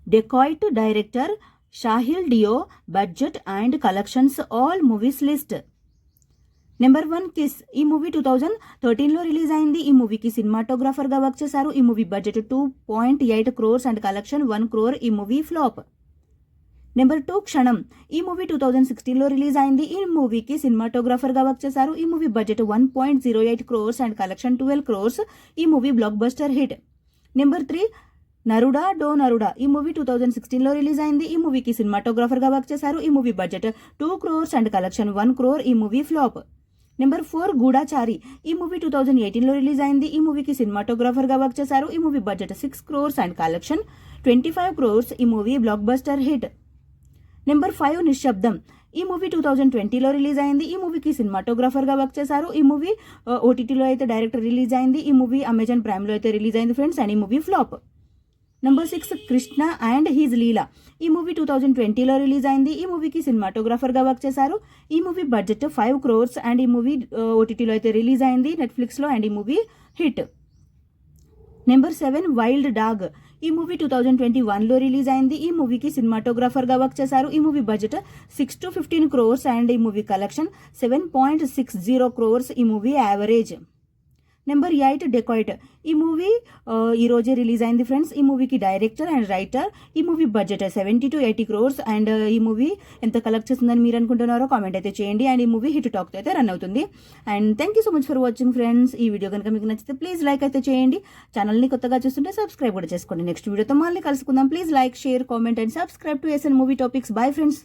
Dacoit director Shaneil Deo, budget and collections all movies list. Number 1 kiss. ఈ movie 2013లో release అయింది. ఈ మూవీకి సినిమాటోగ్రాఫర్గా వర్క్ చేశారు. ఈ movie budget 2.8 crores and collection 1 crore. ఈ మూవీ ఫ్లాప్. నెంబర్ 2 క్షణం. ఈ మూవీ 2016లో రిలీజ్ అయింది. ఈ మూవీకి సినిమాటోగ్రాఫర్గా వర్క్ చేశారు. ఈ movie budget 1.08 crores and collection 12 crores. ఈ movie blockbuster hit. Number 3 Naruda do నరుడా. ఈ మూవీ 2016లో రిలీజ్ అయింది. ఈ మూవీకి సినిమాటోగ్రాఫర్గా వర్క్ చేశారు. ఈ movie budget 2 crores and collection 1 crore. ఈ మూవీ ఫ్లాప్. నెంబర్ 4 గూఢాచారి. ఈ మూవీ 2018లో రిలీజ్ అయింది. ఈ మూవీకి సినిమాటోగ్రాఫర్గా వర్క్ చేశారు. ఈ movie budget 6 crores and collection 25 crores. ఈ movie blockbuster hit. Number 5 నిశ్శబ్దం. ఈ మూవీ 2020లో రిలీజ్ అయింది. ఈ మూవీకి సినిమాటోగ్రాఫర్గా వర్క్ చేశారు. ఈ మూవీ ఓటీటీలో అయితే డైరెక్ట్ రిలీజ్ అయింది. ఈ మూవీ అమెజాన్ ప్రైమ్లో అయితే రిలీజ్ అయింది ఫ్రెండ్స్. అండ్ ఈ movie flop. Number 6 Krishna and his Leela. ఈ మూవీ 2020లో రిలీజ్ అయింది. ఈ మూవీకి సినిమాటోగ్రాఫర్గా వర్క్ చేశారు. ఈ మూవీ బడ్జెట్ 5 crores అండ్ ఈ మూవీ ఓటీటీలో అయితే రిలీజ్ అయింది నెట్ఫ్లిక్స్లో. అండ్ ఈ movie hit. Number 7 wild dog. ఈ మూవీ 2021లో రిలీజ్ అయింది. ఈ మూవీకి సినిమాటోగ్రాఫర్గా వర్క్ చేశారు. ఈ movie budget 6 to 15 crores and ఈ మూవీ కలెక్షన్ 7.60 crores. ఈ మూవీ యావరేజ్. Number 8 dacoit. ఈ మూవీ ఈ రోజే రిలీజ్ అయింది ఫ్రెండ్స్. ఈ మూవీకి డైరెక్టర్ అండ్ రైటర్. ఈ movie budget 70 to 80 crores and ఈ మూవీ ఎంత కలెక్ట్ చేస్తుందని మీరు అనుకుంటున్నారో కామెంట్ అయితే చేయండి. అండ్ ఈ మూవీ హిట్ టాక్తో అయితే రన్ అవుతుంది. And thank you so much for watching friends. ఈ వీడియో కనుక మీకు నచ్చితే ప్లీజ్ లైక్ అయితే చేయండి. ఛానల్ని కొత్తగా చూస్తుంటే సబ్స్క్రైబ్ కూడా చేసుకోండి. నెక్స్ట్ వీడియోతో మళ్ళీ కలుసుకుందాం. Please like, share, comment and subscribe to SN movie topics. Bye friends.